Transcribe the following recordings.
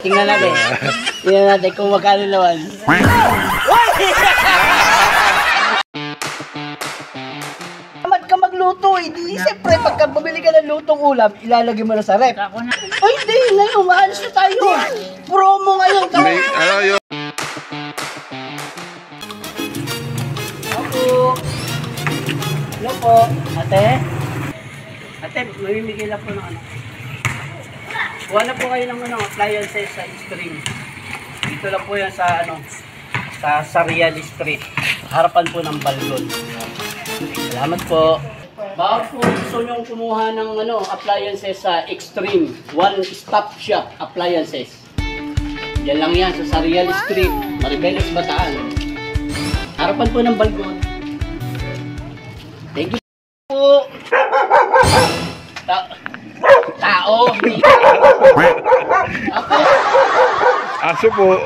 Tingnan natin. Tingnan natin kung magkano lawan. Tamad ka magluto eh. Di siyempre pagka bumili ka ng lutong ulam, ilalagay mo na sa rep. Ay hindi, ngayon maalis na tayo. Promo ngayon. Ano yun? Hello po. Ate? Ate, mamimigay lang po ng ano. Kuha na po kayo ng ano, appliances sa Extreme. Dito lang po yan sa ano, sa Sarial Street. Harapan po ng Balgon. Salamat po. Baka po gusto nyo kumuha ng ano, appliances sa Extreme. One Stop Shop Appliances. Yan lang yan sa Sarial Street. Maribeles, Bataan. Harapan po ng Balgon. Thank you po. Tao. Ako. Aso po.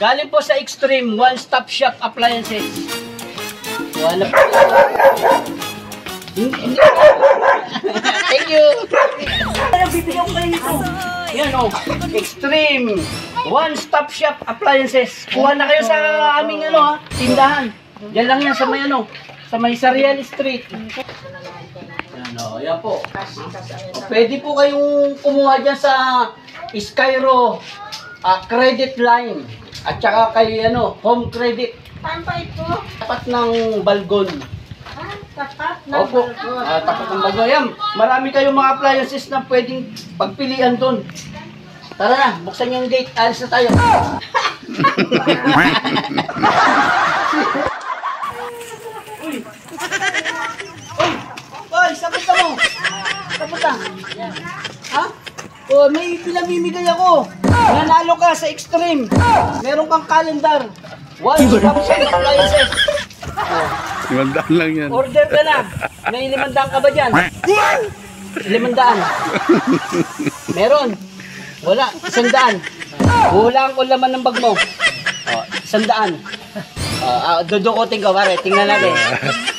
Galing po sa Extreme One Stop Shop Appliances. Wala po. Thank you. Bibigyan ko kayo ito. Yan o. Extreme One Stop Shop Appliances. Kuha na kayo sa aming ano ha, tindahan. Yan lang yan sa may ano, sa may Sarial Street. Yan o, yan po. Pwede po kayong kumuha dyan sa Skyro credit line. At saka kay ano, home credit. Saan pa ito? Tapat ng Balgon. Tapat ng Opo, Balgon. tapat ng Balgon. Yan, marami kayong mga appliances na pwedeng pagpilian doon. Tara na, buksan yung gate. Alis na tayo. Uy! Uy! Uy! Sabot ka mo! Sabot ka! Ha? Oh, may pinamimigay ako. Nanalo ka sa Extreme. Meron kang calendar. One stop shop appliances. Oh. 500 lang yan. Order ka na. May 500 ka ba dyan? 500. Meron. Wala. 100. Hulaan ko laman ng bag mo. Oh, 100. Dudukutin ko, pare. Tingnan natin.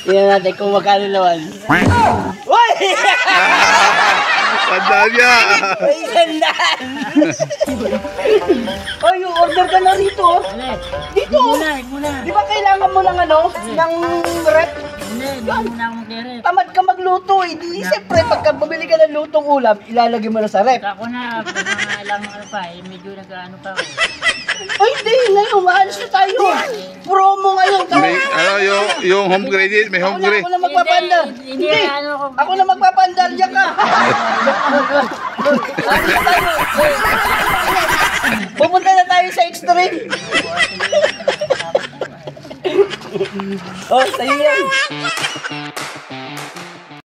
Tingnan natin kung magkano lawan. Uy! Tandaan niya. May 100. Oh, yung order ka na rito. Dito. Di ba kailangan mo ng ano? Ng rep? Hindi muna ako mag-rep. Tamad ka magluto eh. Di siyempre pagka bumili ka ng lutong ulam, ilalagay mo na sa rep. Ako na, pag mga alam ano pa, medyo nag-ano pa ako. Ay hindi, ngayon maalis na tayo. Promo ngayon. Ano yung home credit? May home credit. Ako na magpapandar. Hindi, ano ako. Ako na magpapandar. Diyan ka. Alis na tayo. Pupunta na tayo sa Extreme. Oh, sa'yo yan.